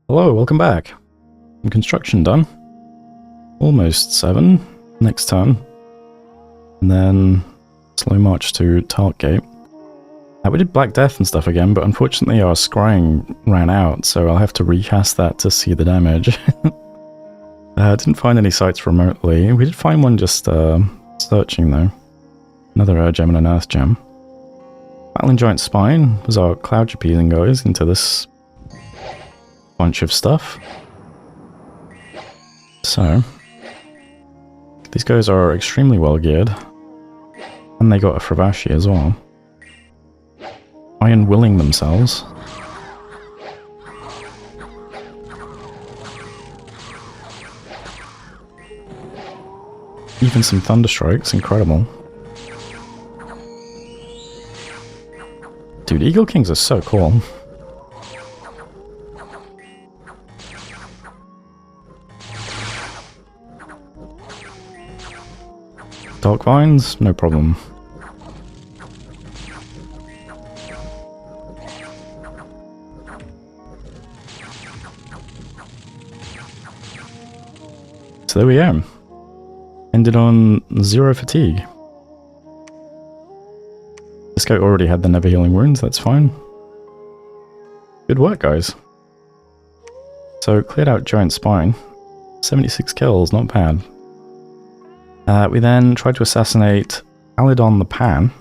Hello, welcome back. Construction done. Almost 7 next turn. And then slow march to Tart Gate. We did Black Death and stuff again, but unfortunately our scrying ran out, so I'll have to recast that to see the damage. Didn't find any sites remotely. We did find one just searching though. Another Air Gem and an Earth Gem. Battling Giant Spine was our cloud appeasing guys into this bunch of stuff. So these guys are extremely well geared. And they got a Fravashi as well. Iron willing themselves. Even some Thunder Strikes, incredible. Dude, Eagle Kings are so cool. Dark Vines, no problem. So there we go. Ended on 0 fatigue. This guy already had the Never Healing Wounds, that's fine. Good work, guys. So, cleared out Giant Spine. 76 kills, not bad. We then tried to assassinate Alidon the Pan.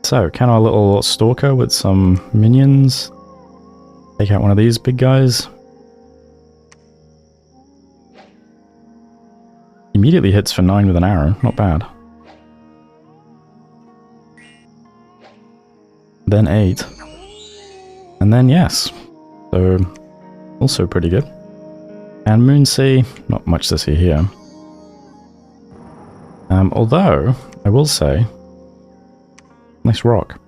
So, can our little Stalker with some minions take out one of these big guys? Immediately hits for 9 with an arrow, not bad. Then 8. And then yes. So, also pretty good. And Moonsea, not much to see here. Although, I will say, nice rock.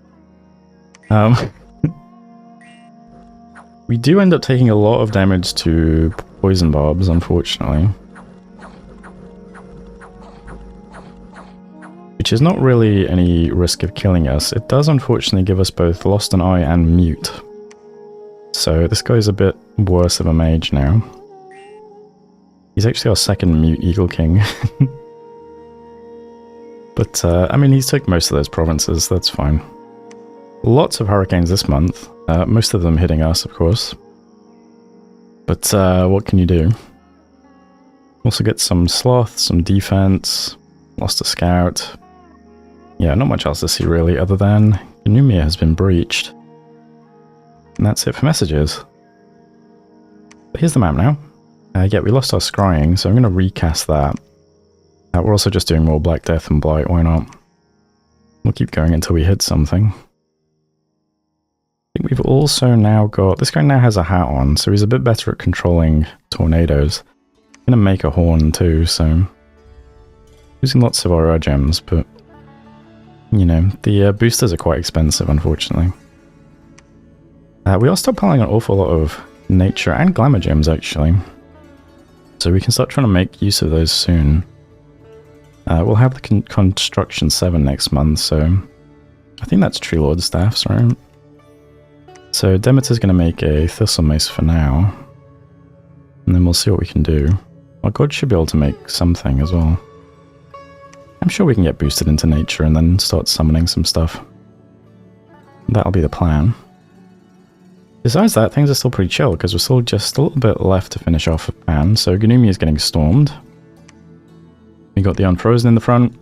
We do end up taking a lot of damage to poison barbs, unfortunately. Which is not really any risk of killing us. It does unfortunately give us both Lost an Eye and Mute. So this guy's a bit worse of a mage now. He's actually our second Mute Eagle King. But, I mean, he's took most of those provinces, that's fine. Lots of hurricanes this month. Most of them hitting us, of course. But, what can you do? Also get some sloth, some defense, lost a scout. Yeah, not much else to see really, other than Ganumia has been breached. And that's it for messages. But here's the map now. Yeah, we lost our scrying, so I'm going to recast that. We're also just doing more Black Death and Blight, why not? We'll keep going until we hit something. I think we've also now got... This guy now has a hat on, so he's a bit better at controlling tornadoes. I'm going to make a horn too, so... Using lots of our gems, but... You know, the boosters are quite expensive, unfortunately. We are stockpiling an awful lot of nature and glamour gems, actually. So we can start trying to make use of those soon. We'll have the Construction 7 next month, so... I think that's Tree Lord staffs, right? So Demeter's going to make a Thistle Mace for now. And then we'll see what we can do. Our god should be able to make something as well. I'm sure we can get boosted into nature and then start summoning some stuff. That'll be the plan. Besides that, things are still pretty chill, because we're still just a little bit left to finish off with Pan. So Ganumia is getting stormed. We got the Unfrozen in the front.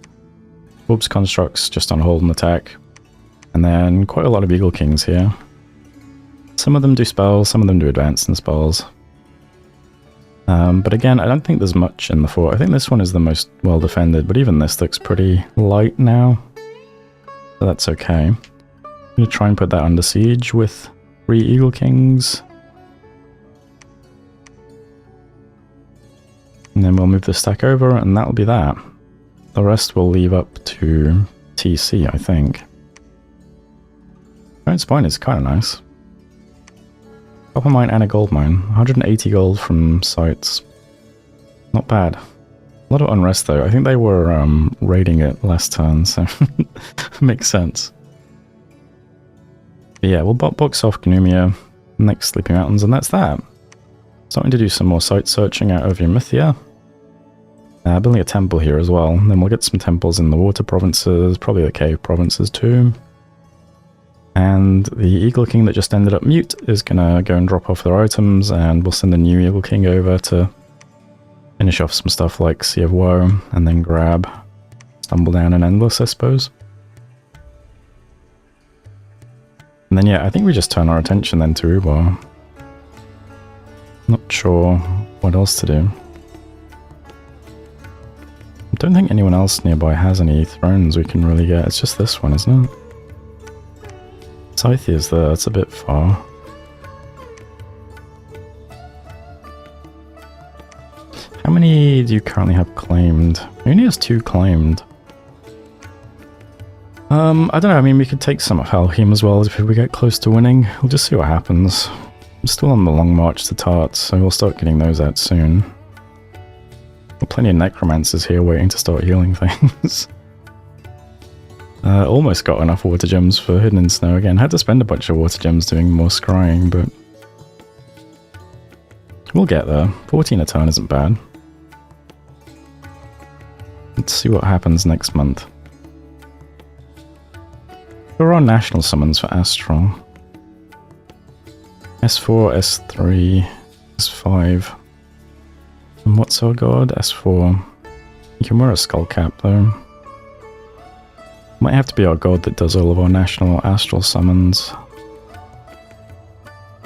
Orbs Constructs just on hold and attack. And then quite a lot of Eagle Kings here. Some of them do spells, some of them do advanced in spells. But again, I don't think there's much in the fort. I think this one is the most well defended, but even this looks pretty light now. So that's okay. I'm going to try and put that under siege with 3 Eagle Kings. And then we'll move the stack over, and that'll be that. The rest we'll leave up to TC, I think. Giant Spine is kind of nice. Copper mine and a gold mine. 180 gold from sites. Not bad. A lot of unrest though. I think they were raiding it last turn, so makes sense. But yeah, we'll box off Ganumia. next Sleepy Mountains, and that's that. Starting to do some more site searching out of Umithia. Building a temple here as well, and then we'll get some temples in the water provinces, probably the cave provinces too. And the Eagle King that just ended up mute is gonna go and drop off their items, and we'll send the new Eagle King over to finish off some stuff like Sea of Woe, and then grab Stumble Down and Endless, I suppose. And then yeah, I think we just turn our attention then to Ubar. Not sure what else to do. I don't think anyone else nearby has any thrones we can really get. It's just this one, isn't it? Scythia's there, that's a bit far. How many do you currently have claimed? He only has 2 claimed. I don't know, I mean we could take some of Helheim as well if we get close to winning. We'll just see what happens. I'm still on the long march to Tarts, so we'll start getting those out soon. Plenty of necromancers here waiting to start healing things. Almost got enough water gems for Hidden in Snow again. Had to spend a bunch of water gems doing more scrying, but we'll get there. 14 a turn isn't bad. Let's see what happens next month. There are national summons for Astral. S4, S3, S5. And what's our god? S4. You can wear a skull cap though. Might have to be our god that does all of our national astral summons.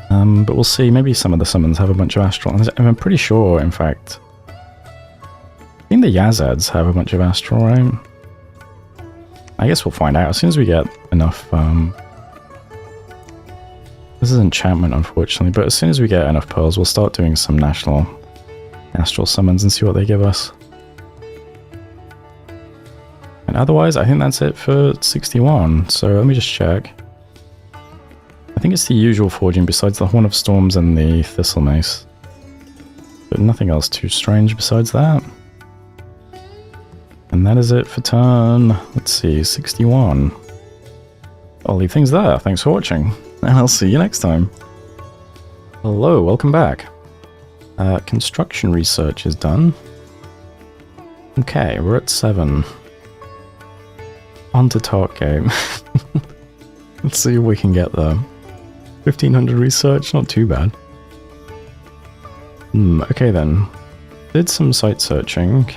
But we'll see. Maybe some of the summons have a bunch of astral. I'm pretty sure, in fact. I think the Yazads have a bunch of astral, right? I guess we'll find out as soon as we get enough. This is enchantment, unfortunately, but as soon as we get enough pearls, we'll start doing some national astral summons and see what they give us. And otherwise, I think that's it for 61. So let me just check. I think it's the usual forging besides the Horn of Storms and the Thistle Mace. But nothing else too strange besides that. And that is it for turn, let's see, 61. I'll leave things there. Thanks for watching, and I'll see you next time. Hello, welcome back. Construction research is done. Okay, we're at 7. On to Talk Game. Let's see if we can get there. 1500 research, not too bad. Okay then. Did some site searching.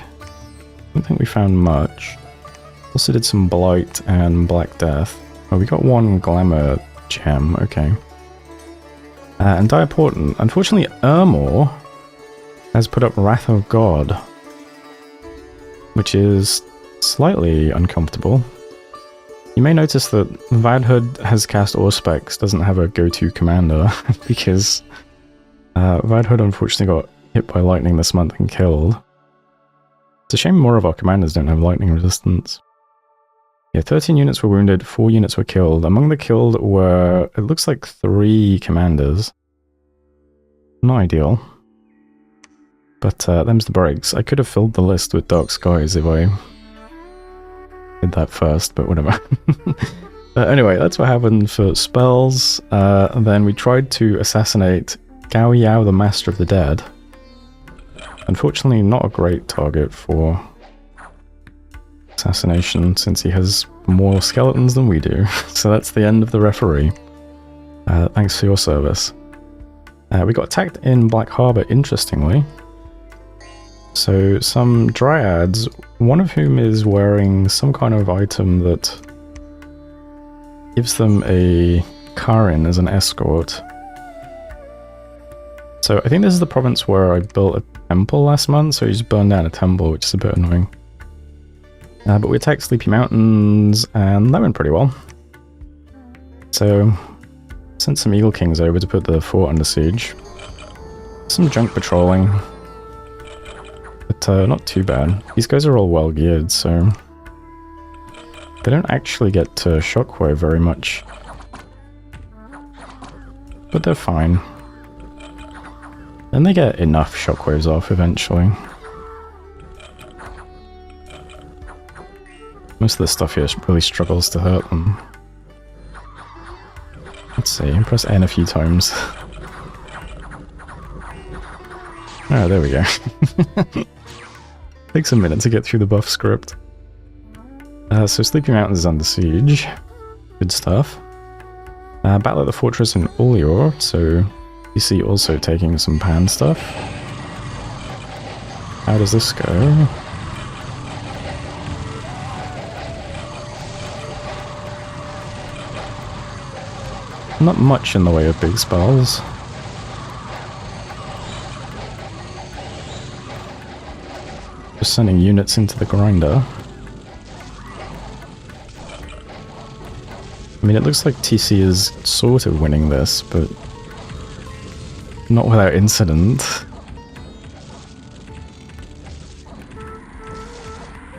Don't think we found much. Also did some Blight and Black Death. Oh, we got 1 Glamour gem, okay. And Diaportant. Unfortunately, Ermor has put up Wrath of God, which is slightly uncomfortable. You may notice that Vadhud has cast Auspex doesn't have a go-to commander, because Vadhud unfortunately got hit by lightning this month and killed. It's a shame more of our commanders don't have lightning resistance. Yeah, 13 units were wounded, 4 units were killed. Among the killed were, it looks like 3 commanders. Not ideal. But them's the breaks. I could have filled the list with Dark Skies if I did that first, but whatever. Anyway, that's what happened for spells. Then we tried to assassinate Gao Yao, the Master of the Dead. Unfortunately, not a great target for assassination, since he has more skeletons than we do. So that's the end of the referee. Thanks for your service. We got attacked in Black Harbor, interestingly. So some dryads, one of whom is wearing some kind of item that gives them a Karin as an escort. So I think this is the province where I built a temple last month, so he just burned down a temple, which is a bit annoying. But we attacked Sleepy Mountains, and that went pretty well. So, sent some Eagle Kings over to put the fort under siege. Some junk patrolling. But not too bad. These guys are all well geared, so they don't actually get to shockwave very much. But they're fine. And they get enough shockwaves off eventually. Most of the stuff here really struggles to hurt them. Let's see, press N a few times. Oh, there we go. Takes a minute to get through the buff script. So Sleepy Mountains is under siege. Good stuff. Battle at the Fortress in Ulior, so you see also taking some pan stuff. How does this go? Not much in the way of big spells. Just sending units into the grinder. I mean, it looks like TC is sort of winning this, but not without incident.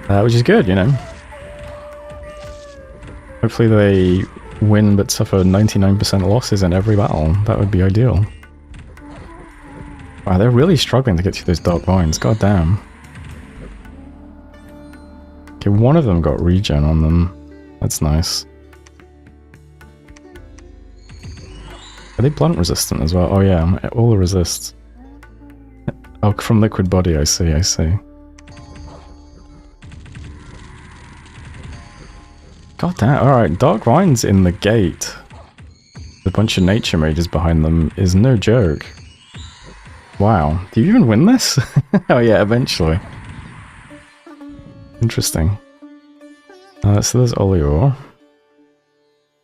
Which is good, you know. Hopefully they win but suffer 99% losses in every battle. That would be ideal. Wow, they're really struggling to get through those dark vines. God damn. Okay, one of them got regen on them. That's nice. Are they blunt resistant as well? Oh yeah, all the resists. Oh, from liquid body, I see, I see. God damn, alright, Dark Vines in the gate. A bunch of nature mages behind them is no joke. Wow, do you even win this? Oh yeah, eventually. Interesting. So there's Olior.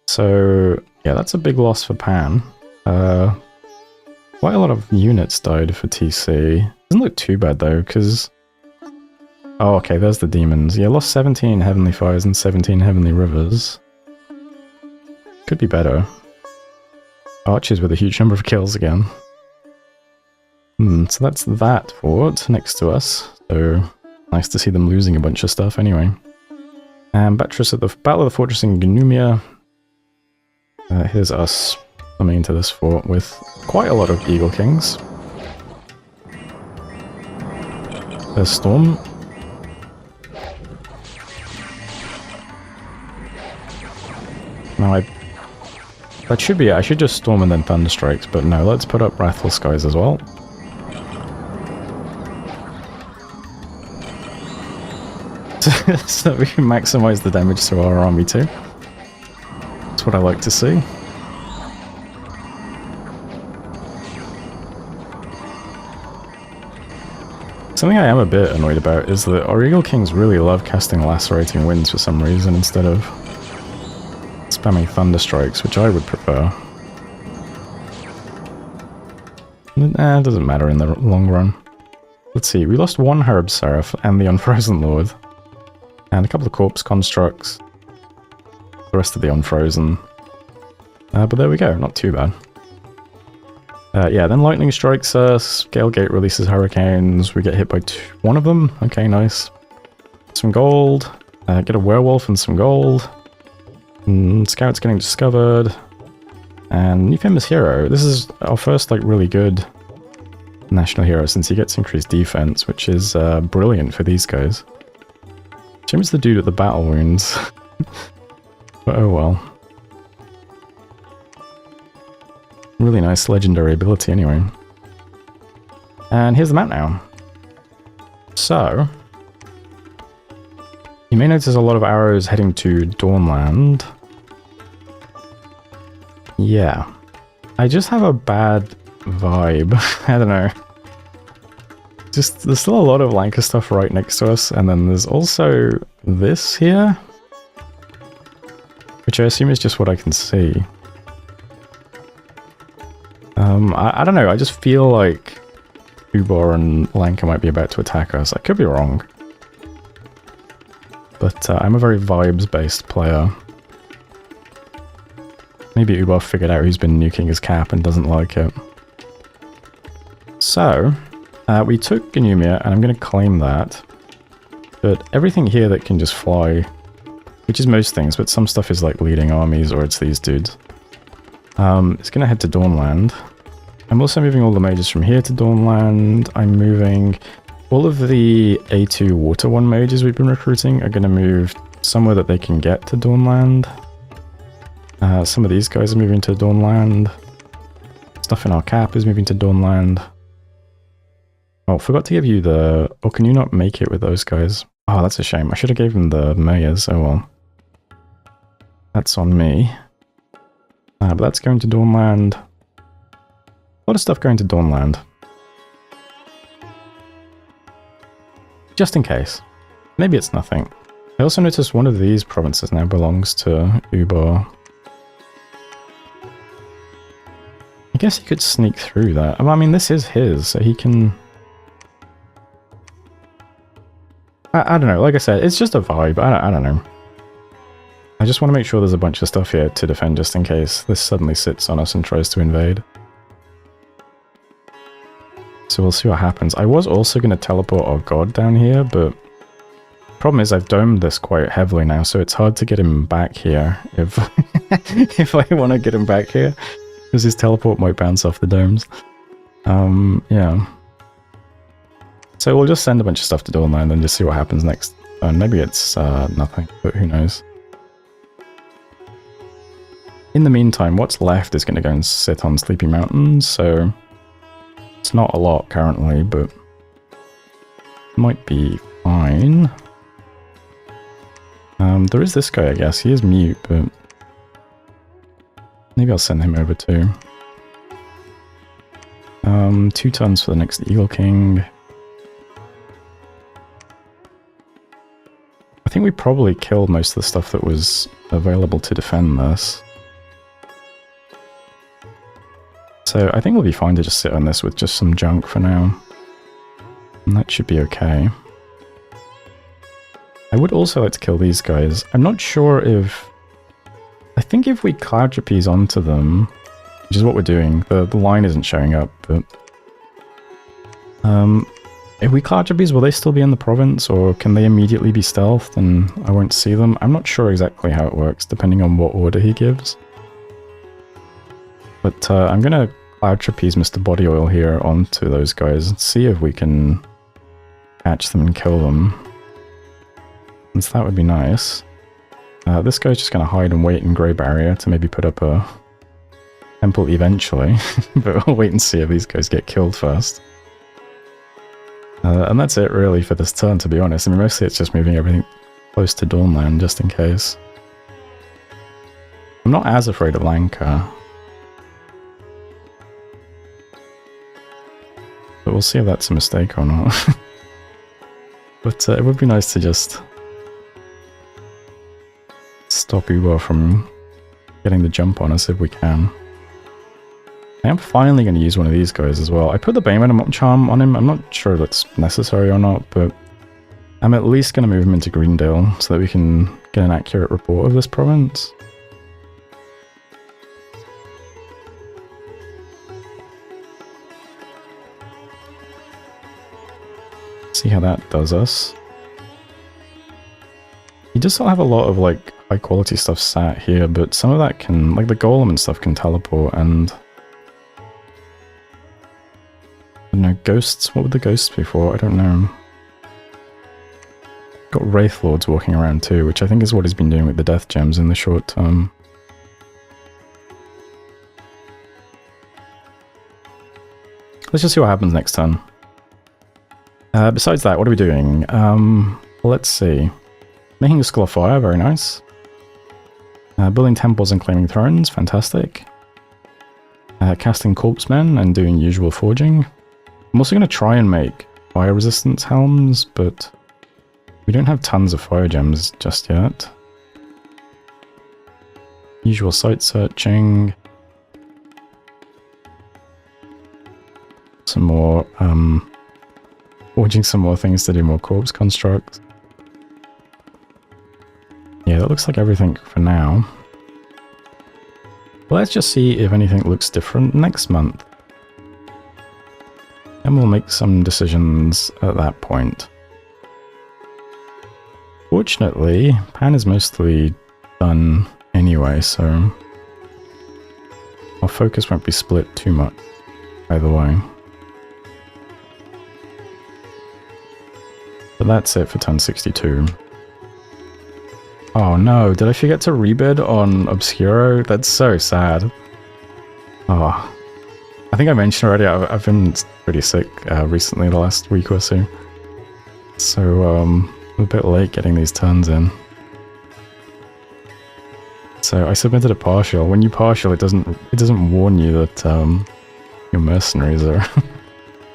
So, yeah, that's a big loss for Pan. Quite a lot of units died for TC. Doesn't look too bad though, because... Oh, okay, there's the demons. Yeah, lost 17 Heavenly Fires and 17 Heavenly Rivers. Could be better. Archers with a huge number of kills again. So that's that fort next to us. So, nice to see them losing a bunch of stuff anyway. And Buttress at the Battle of the Fortress in Gnumia. Here's us coming into this fort with quite a lot of Eagle Kings. There's Storm. Now that should be it. I should just Storm and then Thunderstrikes, but no, let's put up Wrathful Skies as well. So we can maximize the damage to our army too. That's what I like to see. Something I am a bit annoyed about is that our Eagle Kings really love casting Lacerating Winds for some reason instead of spamming Thunderstrikes, which I would prefer. It doesn't matter in the long run. Let's see, we lost one Herb Seraph and the Unfrozen Lord. And a couple of Corpse Constructs. The rest of the Unfrozen. But there we go, not too bad. Yeah, then Lightning strikes us, Galegate releases Hurricanes, we get hit by one of them. Okay, nice. Some gold, get a Werewolf and some gold. Scouts getting discovered. And New Famous Hero. This is our first, like, really good national hero since he gets increased defense, which is brilliant for these guys. Shame it's the dude with the battle wounds. But oh well. Really nice legendary ability anyway. And here's the map now. So, you may notice a lot of arrows heading to Dawnland. Yeah. I just have a bad vibe. I don't know. Just, there's still a lot of Lanka stuff right next to us, and then there's also this here. Which I assume is just what I can see. I don't know, I just feel like Ubor and Lanka might be about to attack us. I could be wrong. But I'm a very vibes-based player. Maybe Ubor figured out who's been nuking his cap and doesn't like it. So, we took Gnumia, and I'm going to claim that. But everything here that can just fly, which is most things, but some stuff is like leading armies, or it's these dudes. It's going to head to Dawnland. I'm also moving all the mages from here to Dawnland. I'm moving all of the A2 Water 1 mages we've been recruiting are going to move somewhere that they can get to Dawnland. Some of these guys are moving to Dawnland. Stuff in our cap is moving to Dawnland. Oh, forgot to give you the... Oh, can you not make it with those guys? Oh, that's a shame. I should have gave him the mayors. Oh well. That's on me. But that's going to Dawnland. A lot of stuff going to Dawnland. Just in case. Maybe it's nothing. I also noticed one of these provinces now belongs to Ubar. I guess he could sneak through that. Well, I mean, this is his, so he can... I don't know, like I said, it's just a vibe. I don't know. I just want to make sure there's a bunch of stuff here to defend just in case this suddenly sits on us and tries to invade. So we'll see what happens. I was also going to teleport our god down here, but... Problem is I've domed this quite heavily now, so it's hard to get him back here if if I want to get him back here, because his teleport might bounce off the domes. Yeah. So we'll just send a bunch of stuff to Dawnland and just see what happens next. Maybe it's nothing, but who knows. In the meantime, what's left is going to go and sit on Sleepy Mountains, so it's not a lot currently, but might be fine. There is this guy, I guess. He is mute, but maybe I'll send him over too. 2 tons for the next Eagle King. I think we probably killed most of the stuff that was available to defend this. So I think we'll be fine to just sit on this with just some junk for now. And that should be okay. I would also like to kill these guys. I'm not sure if... I think if we cloud trapeze onto them, which is what we're doing, the line isn't showing up, but... if we cloud trapeze, will they still be in the province, or can they immediately be stealthed and I won't see them? I'm not sure exactly how it works, depending on what order he gives. But I'm gonna cloud trapeze Mr. Body Oil here onto those guys and see if we can catch them and kill them. So that would be nice. This guy's just going to hide and wait in Grey Barrier to maybe put up a temple eventually. But we'll wait and see if these guys get killed first. And that's it really for this turn, to be honest. I mean, mostly it's just moving everything close to Dawnland, just in case. I'm not as afraid of Lanka. But we'll see if that's a mistake or not. But it would be nice to just... stop Uber from getting the jump on us if we can. I am finally going to use one of these guys as well. I put the Bayman charm on him. I'm not sure if that's necessary or not, but I'm at least going to move him into Greendale so that we can get an accurate report of this province. See how that does us. He does still have a lot of like high quality stuff sat here, but some of that can, like the golem and stuff, can teleport, and I don't know, ghosts, what would the ghosts be for? I don't know. Got Wraith Lords walking around too, which I think is what he's been doing with the death gems in the short term. Let's just see what happens next turn. Besides that, what are we doing? Let's see. Making a Skull of Fire, very nice. Building temples and claiming thrones, fantastic. Casting corpsemen and doing usual forging. I'm also going to try and make fire resistance helms, but we don't have tons of fire gems just yet. Usual site searching. Some more, forging some more things to do more corpse constructs. Yeah, that looks like everything for now. Let's just see if anything looks different next month. And we'll make some decisions at that point. Fortunately, Pan is mostly done anyway, so our focus won't be split too much either way. But that's it for turn 62. Oh no, did I forget to rebid on Obscuro? That's so sad. Oh. I think I mentioned already, I've been pretty sick recently, the last week or so. So, I'm a bit late getting these turns in. So I submitted a partial. When you partial, it doesn't warn you that your mercenaries are...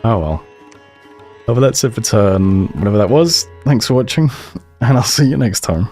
Oh well. Oh, but that's it for turn whatever that was. Thanks for watching, and I'll see you next time.